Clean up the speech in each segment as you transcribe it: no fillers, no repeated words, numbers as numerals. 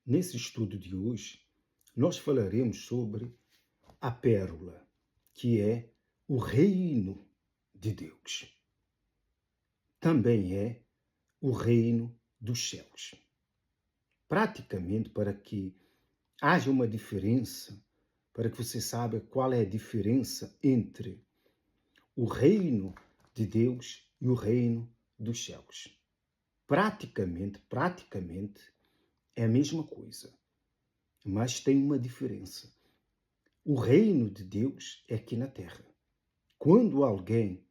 Nesse estudo de hoje, nós falaremos sobre a pérola, que é o reino de Deus. Também é o reino dos céus. Praticamente, para que haja uma diferença, para que você saiba qual é a diferença entre o reino de Deus e o reino dos céus. Praticamente, é a mesma coisa, mas tem uma diferença. O reino de Deus é aqui na terra. Quando alguém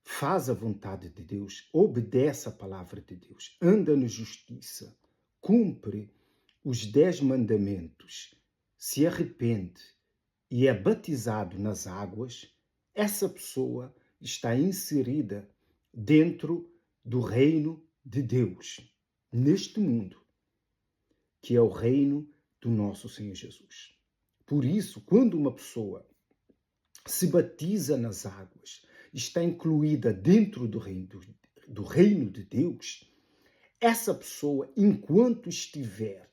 faz a vontade de Deus, obedece a palavra de Deus, anda na justiça, cumpre os 10 mandamentos, se arrepende e é batizado nas águas, essa pessoa está inserida dentro do reino de Deus, neste mundo, que é o reino do nosso Senhor Jesus. Por isso, quando uma pessoa se batiza nas águas, está incluída dentro do reino de Deus, essa pessoa, enquanto estiver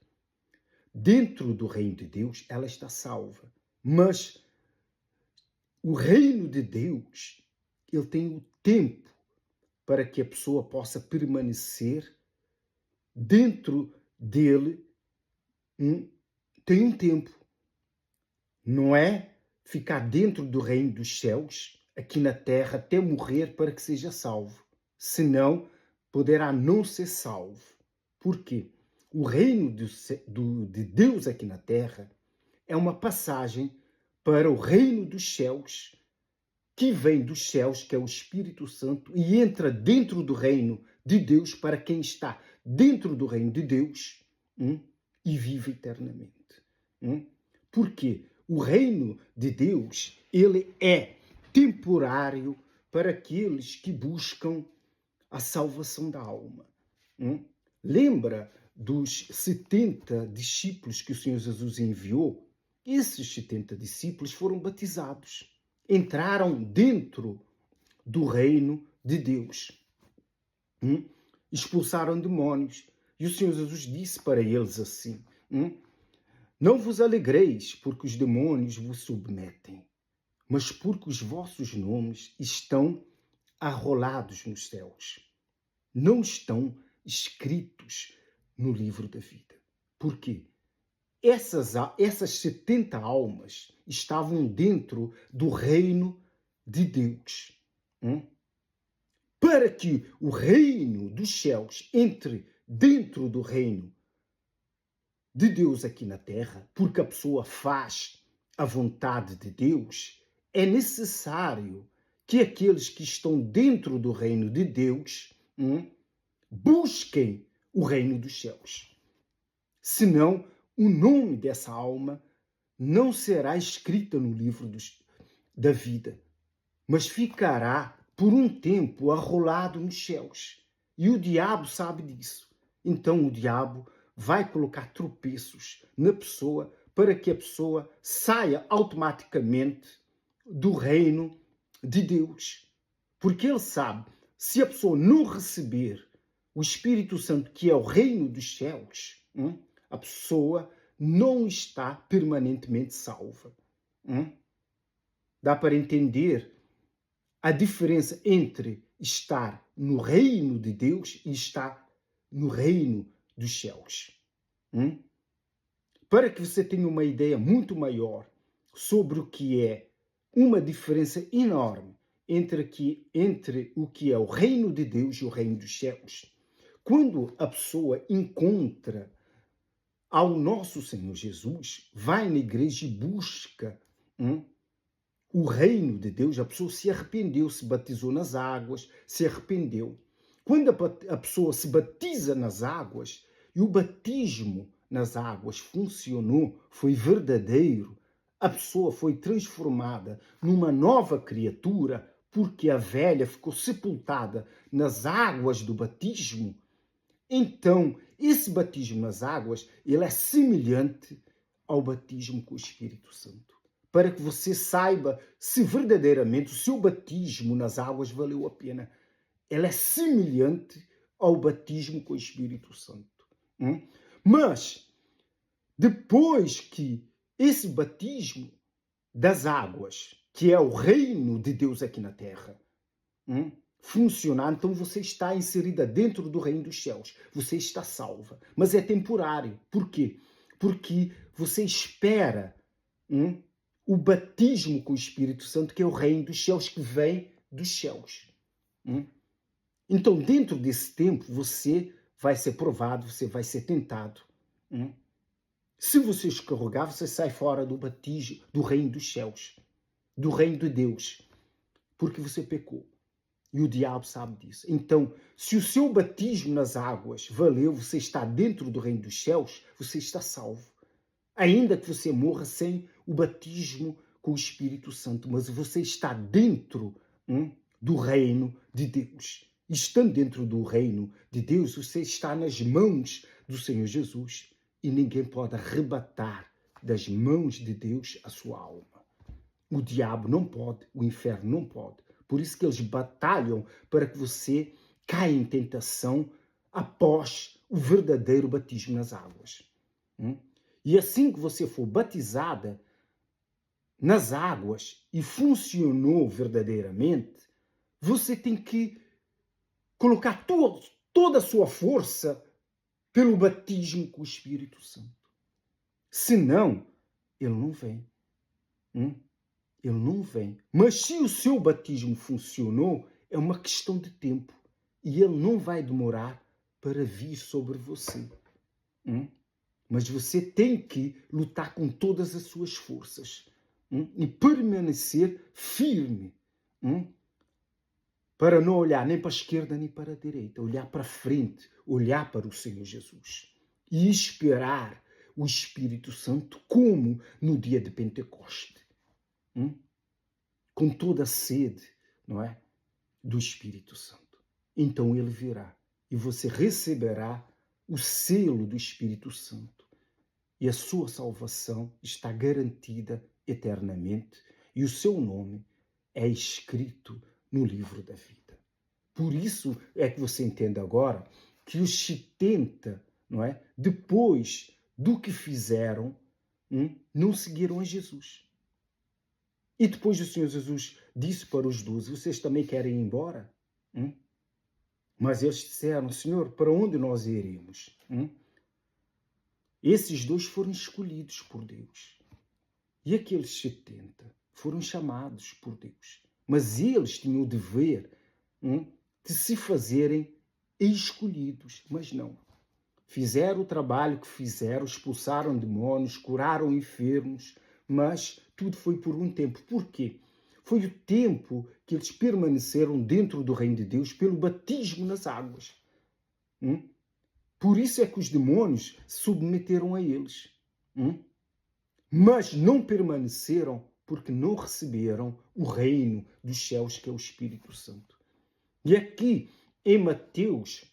dentro do reino de Deus, ela está salva. Mas o reino de Deus, ele tem o tempo para que a pessoa possa permanecer dentro dele. Tem um tempo. Não é ficar dentro do reino dos céus, aqui na terra, até morrer para que seja salvo. Senão, poderá não ser salvo. Por quê? O reino de Deus aqui na terra é uma passagem para o reino dos céus, que vem dos céus, que é o Espírito Santo, e entra dentro do reino de Deus para quem está dentro do reino de Deus e vive eternamente. Por quê? O reino de Deus, ele é temporário para aqueles que buscam a salvação da alma. Lembra dos 70 discípulos que o Senhor Jesus enviou? Esses 70 discípulos foram batizados, entraram dentro do reino de Deus, expulsaram demônios. E o Senhor Jesus disse para eles assim: não vos alegreis porque os demônios vos submetem, mas porque os vossos nomes estão arrolados nos céus. Não estão escritos no livro da vida. Por quê? Essas 70 almas estavam dentro do reino de Deus. Para que o reino dos céus entre dentro do reino de Deus aqui na terra, porque a pessoa faz a vontade de Deus, é necessário que aqueles que estão dentro do reino de Deus busquem o reino dos céus. Senão, o nome dessa alma não será escrita no livro da vida, mas ficará por um tempo arrolado nos céus. E o diabo sabe disso. Então o diabo vai colocar tropeços na pessoa para que a pessoa saia automaticamente do reino de Deus. Porque ele sabe, se a pessoa não receber o Espírito Santo, que é o reino dos céus, a pessoa não está permanentemente salva. Dá para entender a diferença entre estar no reino de Deus e estar no reino dos céus. Para que você tenha uma ideia muito maior sobre o que é uma diferença enorme entre o que é o reino de Deus e o reino dos céus. Quando a pessoa encontra ao nosso Senhor Jesus, vai na igreja e busca o reino de Deus, a pessoa se arrependeu, se batizou nas águas, se arrependeu. Quando a pessoa se batiza nas águas, e o batismo nas águas funcionou, foi verdadeiro, a pessoa foi transformada numa nova criatura, porque a velha ficou sepultada nas águas do batismo. Então, esse batismo nas águas, ele é semelhante ao batismo com o Espírito Santo. Para que você saiba se verdadeiramente o seu batismo nas águas valeu a pena. Ela é semelhante ao batismo com o Espírito Santo. Mas Depois que esse batismo das águas, que é o reino de Deus aqui na terra, funcionar, então você está inserida dentro do reino dos céus. Você está salva. Mas é temporário. Por quê? Porque você espera o batismo com o Espírito Santo, que é o reino dos céus, que vem dos céus. Então, dentro desse tempo, você vai ser provado, você vai ser tentado. Se você escorregar, você sai fora do batismo, do reino dos céus, do reino de Deus, porque você pecou. E o diabo sabe disso. Então, se o seu batismo nas águas valeu, você está dentro do reino dos céus, você está salvo. Ainda que você morra sem o batismo com o Espírito Santo, mas você está dentro do reino de Deus. E estando dentro do reino de Deus, você está nas mãos do Senhor Jesus. E ninguém pode arrebatar das mãos de Deus a sua alma. O diabo não pode, o inferno não pode. Por isso que eles batalham para que você caia em tentação após o verdadeiro batismo nas águas. E assim que você for batizada nas águas e funcionou verdadeiramente, você tem que colocar toda a sua força pelo batismo com o Espírito Santo. Senão, ele não vem. Ele não vem. Mas se o seu batismo funcionou, é uma questão de tempo. E ele não vai demorar para vir sobre você. Mas você tem que lutar com todas as suas forças. E permanecer firme. Para não olhar nem para a esquerda nem para a direita. Olhar para frente. Olhar para o Senhor Jesus. E esperar o Espírito Santo como no dia de Pentecoste. Com toda a sede, não é? Do Espírito Santo. Então ele virá e você receberá o selo do Espírito Santo. E a sua salvação está garantida eternamente e o seu nome é escrito no livro da vida. Por isso é que você entende agora que os 70, não é? Depois do que fizeram, não seguiram a Jesus. E depois o Senhor Jesus disse para os 12, vocês também querem ir embora? Mas eles disseram, Senhor, para onde nós iremos? Esses 2 foram escolhidos por Deus. E aqueles 70 foram chamados por Deus. Mas eles tinham o dever de se fazerem escolhidos. Mas não. Fizeram o trabalho que fizeram, expulsaram demônios, curaram enfermos, mas tudo foi por um tempo. Por quê? Foi o tempo que eles permaneceram dentro do reino de Deus pelo batismo nas águas. Por isso é que os demônios se submeteram a eles. Mas não permaneceram porque não receberam o reino dos céus, que é o Espírito Santo. E aqui, em Mateus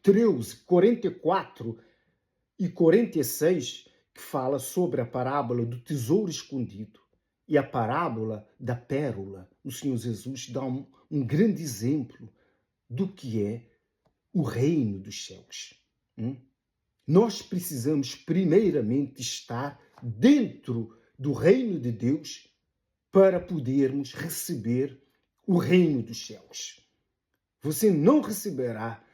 13, 44 e 46, que fala sobre a parábola do tesouro escondido e a parábola da pérola, o Senhor Jesus dá um grande exemplo do que é o reino dos céus. Nós precisamos primeiramente estar dentro do reino de Deus para podermos receber o reino dos céus. Você não receberá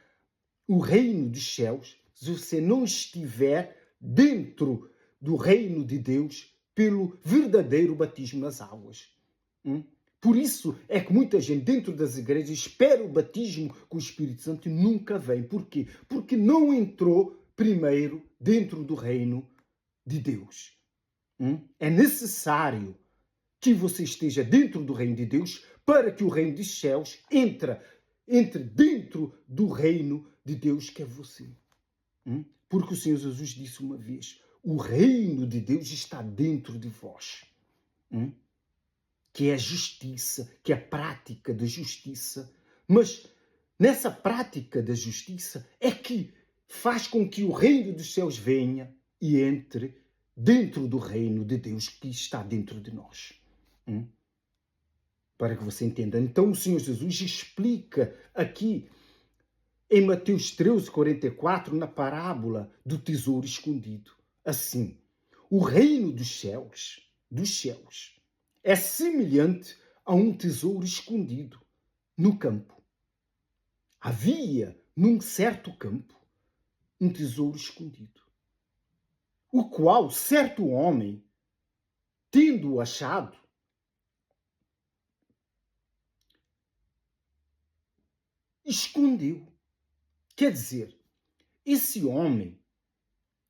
o reino dos céus se você não estiver dentro do reino de Deus pelo verdadeiro batismo nas águas. Por isso é que muita gente dentro das igrejas espera o batismo com o Espírito Santo e nunca vem. Por quê? Porque não entrou primeiro dentro do reino de Deus. É necessário que você esteja dentro do reino de Deus para que o reino dos céus entre dentro do reino de Deus, que é você. Porque o Senhor Jesus disse uma vez, o reino de Deus está dentro de vós. Que é a justiça, que é a prática da justiça. Mas nessa prática da justiça é que faz com que o reino dos céus venha e entre dentro do reino de Deus que está dentro de nós. Para que você entenda. Então o Senhor Jesus explica aqui em Mateus 13, 44, na parábola do tesouro escondido. assim, o reino dos céus, é semelhante a um tesouro escondido no campo. Havia, num certo campo, um tesouro escondido, o qual certo homem, tendo-o achado, escondeu. Quer dizer, esse homem,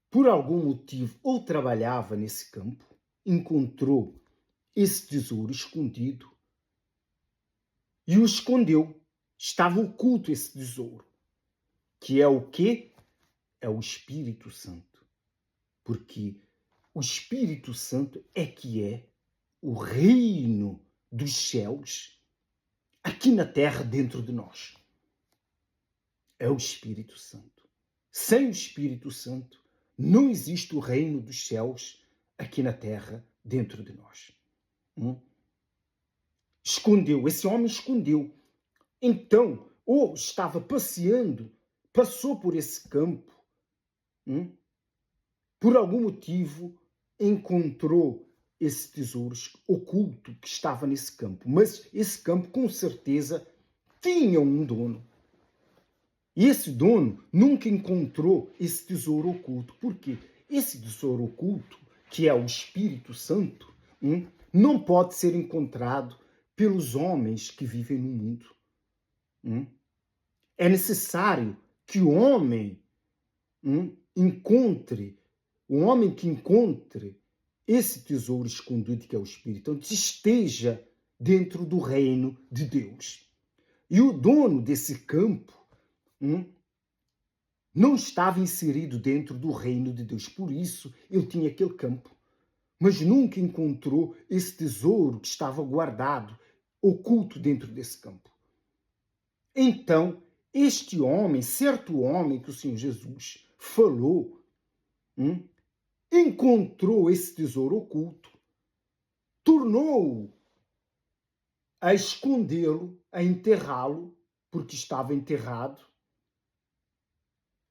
por algum motivo, ou trabalhava nesse campo, encontrou esse tesouro escondido e o escondeu. Estava oculto esse tesouro, que é o quê? É o Espírito Santo. Porque o Espírito Santo é que é o reino dos céus aqui na terra dentro de nós. É o Espírito Santo. Sem o Espírito Santo, não existe o reino dos céus aqui na terra dentro de nós. Escondeu, esse homem escondeu. Então, ou estava passeando, passou por esse campo, por algum motivo encontrou esse tesouro oculto que estava nesse campo. Mas esse campo, com certeza, tinha um dono. E esse dono nunca encontrou esse tesouro oculto. Por quê? Esse tesouro oculto, que é o Espírito Santo, não pode ser encontrado pelos homens que vivem no mundo. É necessário que o homem encontre, o homem que encontre esse tesouro escondido que é o Espírito Santo, esteja dentro do reino de Deus. E o dono desse campo não estava inserido dentro do reino de Deus. Por isso, ele tinha aquele campo. Mas nunca encontrou esse tesouro que estava guardado, oculto dentro desse campo. Então, este homem, certo homem que o Senhor Jesus falou, encontrou esse tesouro oculto, tornou-o a escondê-lo, a enterrá-lo, porque estava enterrado,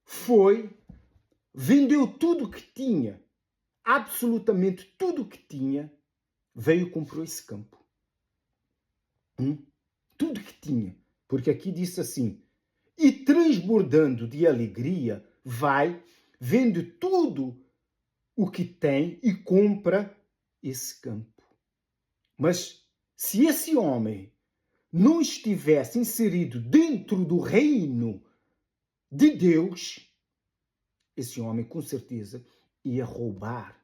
foi, vendeu tudo o que tinha, absolutamente tudo o que tinha, veio e comprou esse campo. Tudo que tinha. Porque aqui disse assim, e transbordando de alegria, vai, vende tudo o que tem e compra esse campo. Mas se esse homem não estivesse inserido dentro do reino de Deus, esse homem com certeza ia roubar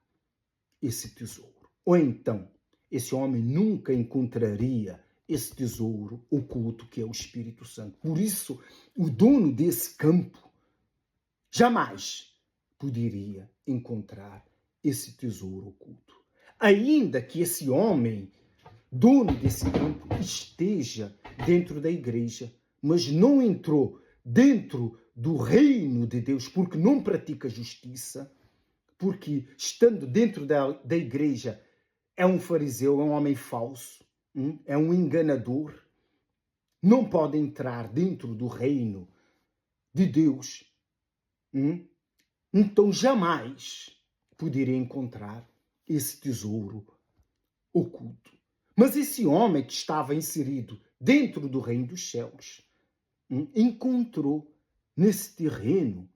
esse tesouro. Ou então, esse homem nunca encontraria esse tesouro oculto que é o Espírito Santo. Por isso, o dono desse campo jamais poderia encontrar esse tesouro oculto. Ainda que esse homem, dono desse campo, esteja dentro da igreja, mas não entrou dentro do reino de Deus porque não pratica justiça, porque estando dentro da igreja é um fariseu, é um homem falso, é um enganador, não pode entrar dentro do reino de Deus, então jamais poderia encontrar esse tesouro oculto. Mas esse homem que estava inserido dentro do reino dos céus encontrou nesse terreno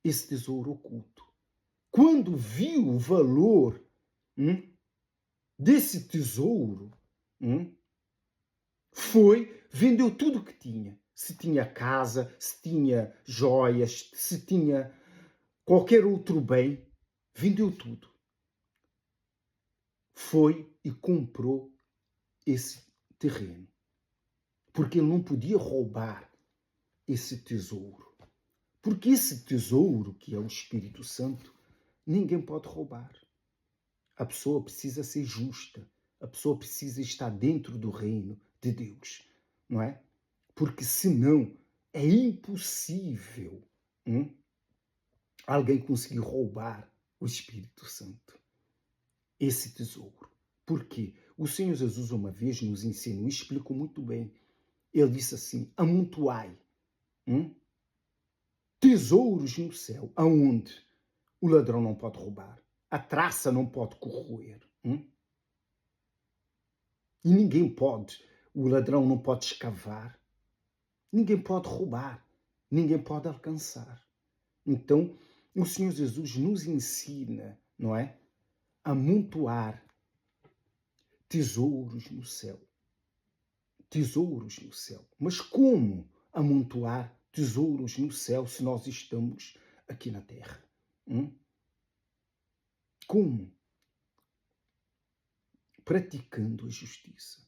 esse tesouro oculto. Quando viu o valor desse tesouro, foi, vendeu tudo o que tinha. Se tinha casa, se tinha joias, se tinha qualquer outro bem, vendeu tudo. Foi e comprou esse terreno. Porque ele não podia roubar esse tesouro. Porque esse tesouro, que é o Espírito Santo, ninguém pode roubar. A pessoa precisa ser justa. A pessoa precisa estar dentro do reino de Deus, não é? Porque senão é impossível alguém conseguir roubar o Espírito Santo, esse tesouro. Por quê? O Senhor Jesus uma vez nos ensinou e explicou muito bem. Ele disse assim, amontoai tesouros no céu, aonde o ladrão não pode roubar, a traça não pode corroer. E ninguém pode, o ladrão não pode escavar, ninguém pode roubar, ninguém pode alcançar. Então, o Senhor Jesus nos ensina, não é? A amontoar tesouros no céu. Tesouros no céu. Mas como amontoar tesouros no céu se nós estamos aqui na terra? Como? Praticando a justiça.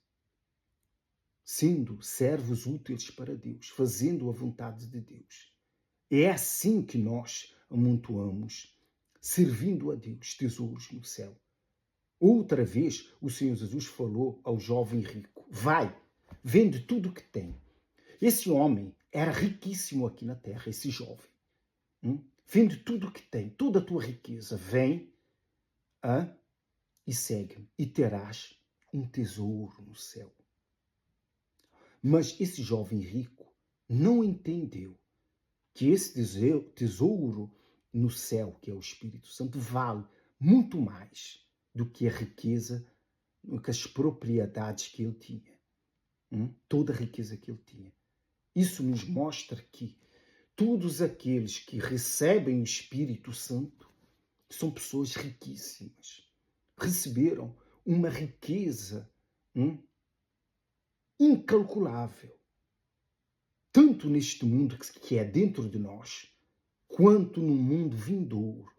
Sendo servos úteis para Deus, fazendo a vontade de Deus. É assim que nós amontoamos, servindo a Deus, tesouros no céu. Outra vez, o Senhor Jesus falou ao jovem rico: vai, vende tudo o que tem. Esse homem era riquíssimo aqui na terra, esse jovem. Vende tudo o que tem, toda a tua riqueza. Vem e segue-me, e terás um tesouro no céu. Mas esse jovem rico não entendeu que esse tesouro no céu, que é o Espírito Santo, vale muito mais do que a riqueza, do que as propriedades que ele tinha. Toda a riqueza que ele tinha. Isso nos mostra que todos aqueles que recebem o Espírito Santo são pessoas riquíssimas. Receberam uma riqueza incalculável. Tanto neste mundo que é dentro de nós, quanto no mundo vindouro.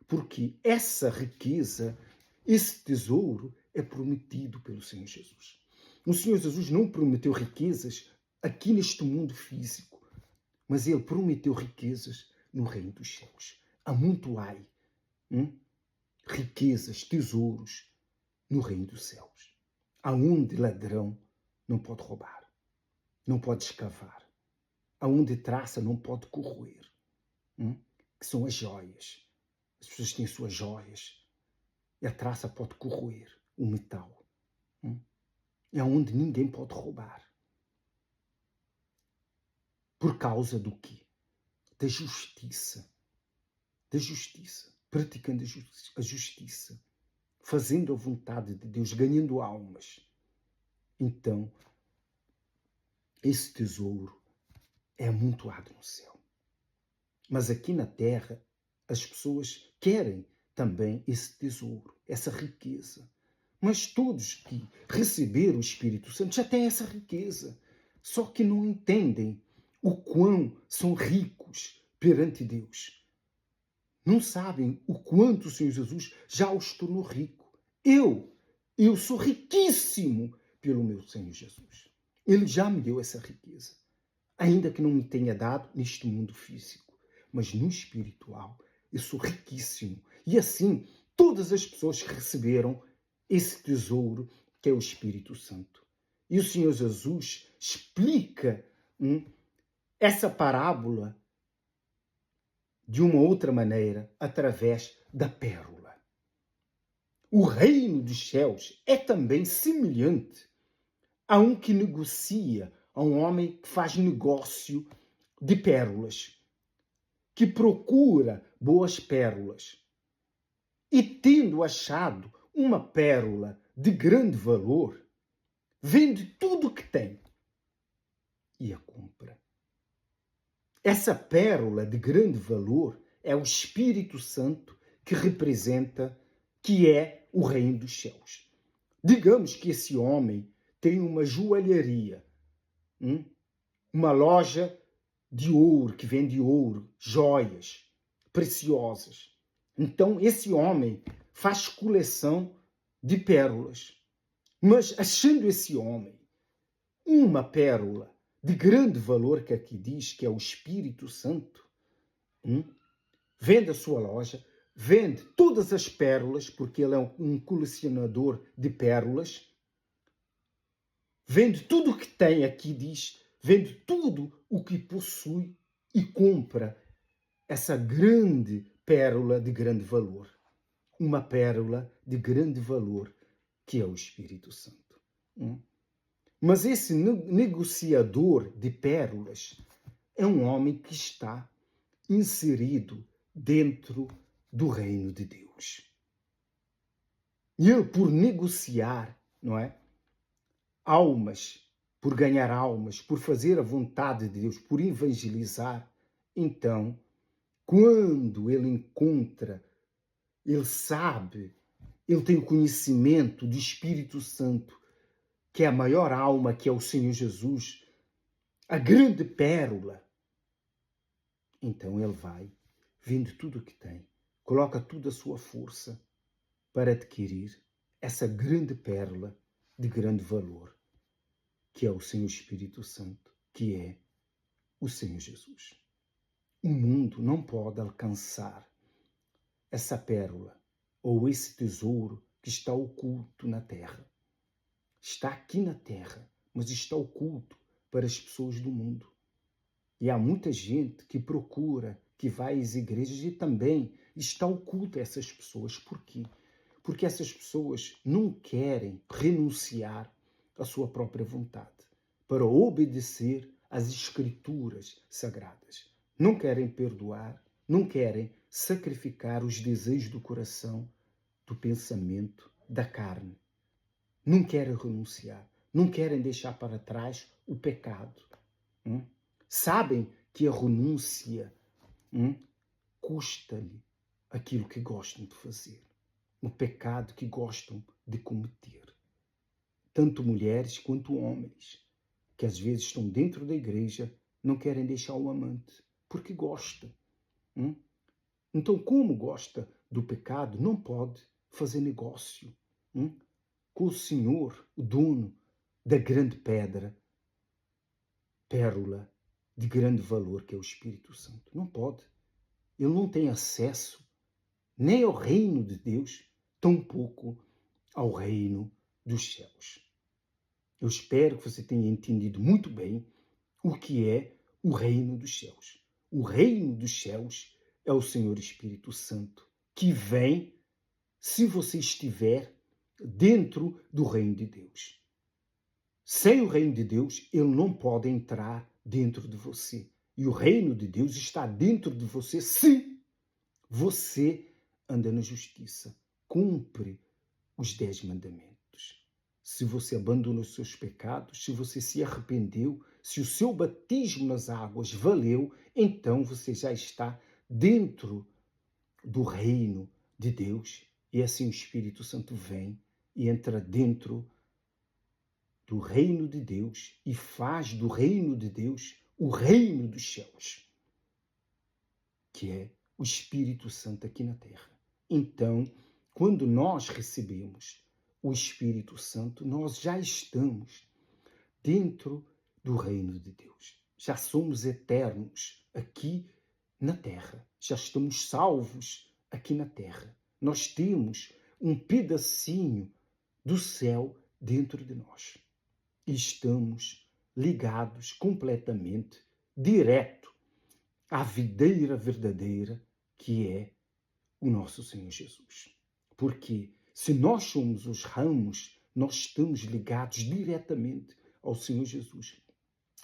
Porque essa riqueza, esse tesouro, é prometido pelo Senhor Jesus. O Senhor Jesus não prometeu riquezas aqui neste mundo físico, mas Ele prometeu riquezas no reino dos céus. Amontoai riquezas, tesouros no reino dos céus, aonde ladrão não pode roubar, não pode escavar, aonde traça não pode corroer, que são as joias. As pessoas têm suas joias e a traça pode corroer o metal. É onde ninguém pode roubar. Por causa do quê? Da justiça. Da justiça. Praticando a justiça. Fazendo a vontade de Deus, ganhando almas. Então, esse tesouro é amontoado no céu. Mas aqui na terra, as pessoas querem também esse tesouro, essa riqueza. Mas todos que receberam o Espírito Santo já têm essa riqueza. Só que não entendem o quão são ricos perante Deus. Não sabem o quanto o Senhor Jesus já os tornou rico. Eu sou riquíssimo pelo meu Senhor Jesus. Ele já me deu essa riqueza. Ainda que não me tenha dado neste mundo físico. Mas no espiritual, eu sou riquíssimo. E assim, todas as pessoas que receberam esse tesouro que é o Espírito Santo. E o Senhor Jesus explica essa parábola de uma outra maneira, através da pérola. O reino dos céus é também semelhante a um que negocia, a um homem que faz negócio de pérolas, que procura boas pérolas. E tendo achado uma pérola de grande valor, vende tudo o que tem e a compra. Essa pérola de grande valor é o Espírito Santo que representa, que é o reino dos céus. Digamos que esse homem tem uma joalharia, uma loja de ouro, que vende ouro, joias preciosas. Então, esse homem faz coleção de pérolas. Mas, achando esse homem uma pérola de grande valor, que aqui diz que é o Espírito Santo, vende a sua loja, vende todas as pérolas, porque ele é um colecionador de pérolas, vende tudo o que tem, aqui diz, vende tudo o que possui e compra essa grande pérola de grande valor. Uma pérola de grande valor, que é o Espírito Santo. Mas esse negociador de pérolas é um homem que está inserido dentro do reino de Deus. E ele, por negociar, não é? Almas, por ganhar almas, por fazer a vontade de Deus, por evangelizar, então, quando ele encontra, ele sabe, ele tem o conhecimento do Espírito Santo, que é a maior alma, que é o Senhor Jesus, a grande pérola. Então ele vai, vende tudo o que tem, coloca toda a sua força para adquirir essa grande pérola de grande valor, que é o Senhor Espírito Santo, que é o Senhor Jesus. O mundo não pode alcançar essa pérola ou esse tesouro que está oculto na terra. Está aqui na terra, mas está oculto para as pessoas do mundo. E há muita gente que procura, que vai às igrejas e também está oculto a essas pessoas. Por quê? Porque essas pessoas não querem renunciar à sua própria vontade para obedecer às Escrituras sagradas. Não querem perdoar, não querem sacrificar os desejos do coração, do pensamento, da carne. Não querem renunciar, não querem deixar para trás o pecado. Sabem que a renúncia custa-lhe aquilo que gostam de fazer, o pecado que gostam de cometer. Tanto mulheres quanto homens, que às vezes estão dentro da igreja, não querem deixar o amante, porque gosta. Então, como gosta do pecado, não pode fazer negócio com o Senhor, o dono da grande pedra, pérola de grande valor, que é o Espírito Santo. Não pode. Ele não tem acesso nem ao reino de Deus, tampouco ao reino dos céus. Eu espero que você tenha entendido muito bem o que é o reino dos céus. O reino dos céus é o Senhor Espírito Santo, que vem se você estiver dentro do reino de Deus. Sem o reino de Deus, ele não pode entrar dentro de você. E o reino de Deus está dentro de você se você anda na justiça, cumpre os 10 mandamentos. Se você abandona os seus pecados, se você se arrependeu, se o seu batismo nas águas valeu, então você já está dentro do reino de Deus. E assim o Espírito Santo vem e entra dentro do reino de Deus e faz do reino de Deus o reino dos céus, que é o Espírito Santo aqui na terra. Então, quando nós recebemos o Espírito Santo, nós já estamos dentro do reino de Deus. Já somos eternos aqui na terra. Já estamos salvos aqui na terra. Nós temos um pedacinho do céu dentro de nós. E estamos ligados completamente, direto, à videira verdadeira, que é o nosso Senhor Jesus. Porque se nós somos os ramos, nós estamos ligados diretamente ao Senhor Jesus.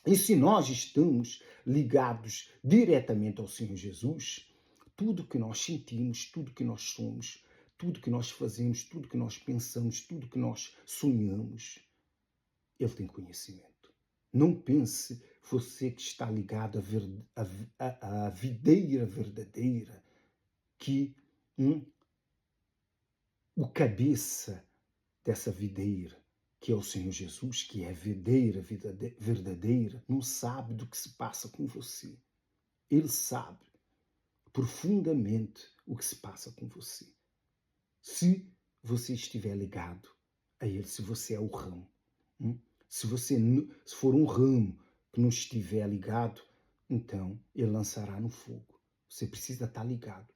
E se nós estamos ligados diretamente ao Senhor Jesus, tudo que nós sentimos, tudo que nós somos, tudo que nós fazemos, tudo que nós pensamos, tudo que nós sonhamos, ele tem conhecimento. Não pense você que está ligado à videira verdadeira, que o cabeça dessa videira, que é o Senhor Jesus, que é a videira verdadeira, não sabe do que se passa com você. Ele sabe profundamente o que se passa com você. Se você estiver ligado a ele, se você é o ramo. Se for um ramo que não estiver ligado, então ele lançará no fogo. Você precisa estar ligado.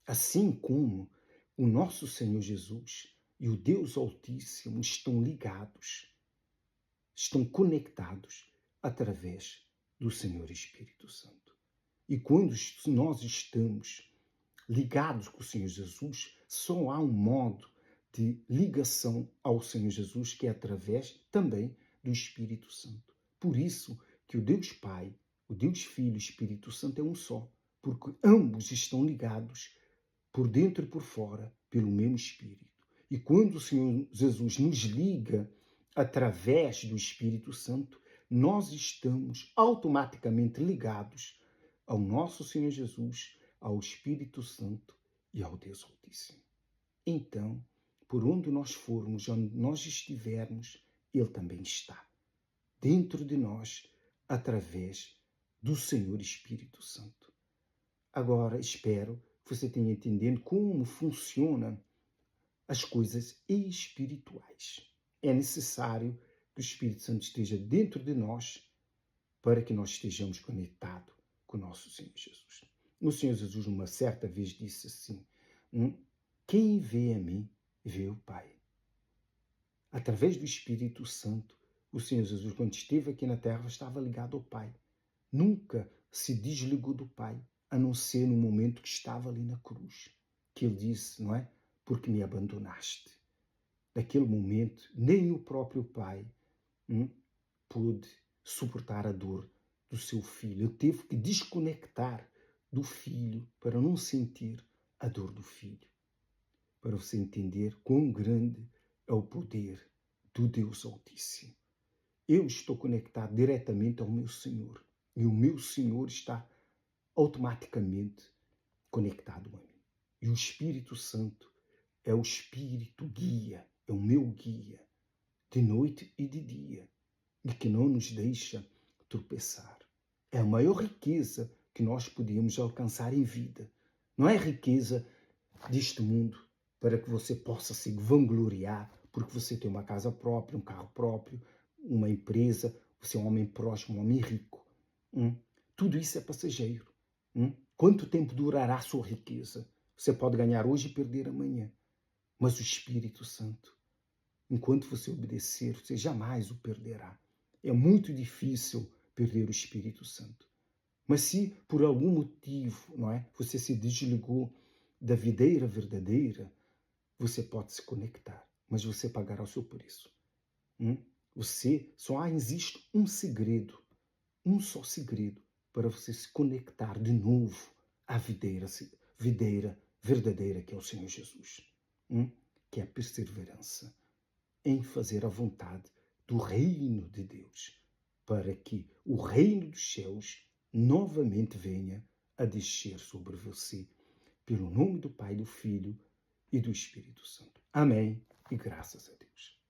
Assim como o nosso Senhor Jesus e o Deus Altíssimo estão ligados, estão conectados através do Senhor Espírito Santo. E quando nós estamos ligados com o Senhor Jesus, só há um modo de ligação ao Senhor Jesus, que é através também do Espírito Santo. Por isso que o Deus Pai, o Deus Filho e o Espírito Santo é um só, porque ambos estão ligados por dentro e por fora, pelo mesmo Espírito. E quando o Senhor Jesus nos liga através do Espírito Santo, nós estamos automaticamente ligados ao nosso Senhor Jesus, ao Espírito Santo e ao Deus Altíssimo. Então, por onde nós formos, onde nós estivermos, Ele também está dentro de nós, através do Senhor Espírito Santo. Agora, espero que você tenha entendido como funcionam as coisas espirituais. É necessário que o Espírito Santo esteja dentro de nós para que nós estejamos conectados com o nosso Senhor Jesus. O Senhor Jesus, uma certa vez, disse assim: quem vê a mim, vê o Pai. Através do Espírito Santo, o Senhor Jesus, quando esteve aqui na terra, estava ligado ao Pai. Nunca se desligou do Pai, a não ser no momento que estava ali na cruz. Que ele disse, não é? Porque me abandonaste. Naquele momento, nem o próprio Pai pôde suportar a dor do seu filho. Ele teve que desconectar do filho para não sentir a dor do filho. Para você entender quão grande é o poder do Deus Altíssimo. Eu estou conectado diretamente ao meu Senhor. E o meu Senhor está automaticamente conectado a mim. E o Espírito Santo é o Espírito guia, é o meu guia, de noite e de dia, e que não nos deixa tropeçar. É a maior riqueza que nós podemos alcançar em vida. Não é a riqueza deste mundo para que você possa se vangloriar porque você tem uma casa própria, um carro próprio, uma empresa, você é um homem próximo, um homem rico. Tudo isso é passageiro. Quanto tempo durará a sua riqueza? Você pode ganhar hoje e perder amanhã. Mas o Espírito Santo, enquanto você obedecer, você jamais o perderá. É muito difícil perder o Espírito Santo. Mas se por algum motivo, não é, você se desligou da videira verdadeira, você pode se conectar, mas você pagará o seu preço. Só existe um segredo, um só segredo para você se conectar de novo à videira verdadeira que é o Senhor Jesus, que é a perseverança em fazer a vontade do reino de Deus, para que o reino dos céus novamente venha a descer sobre você, pelo nome do Pai, do Filho e do Espírito Santo. Amém e graças a Deus.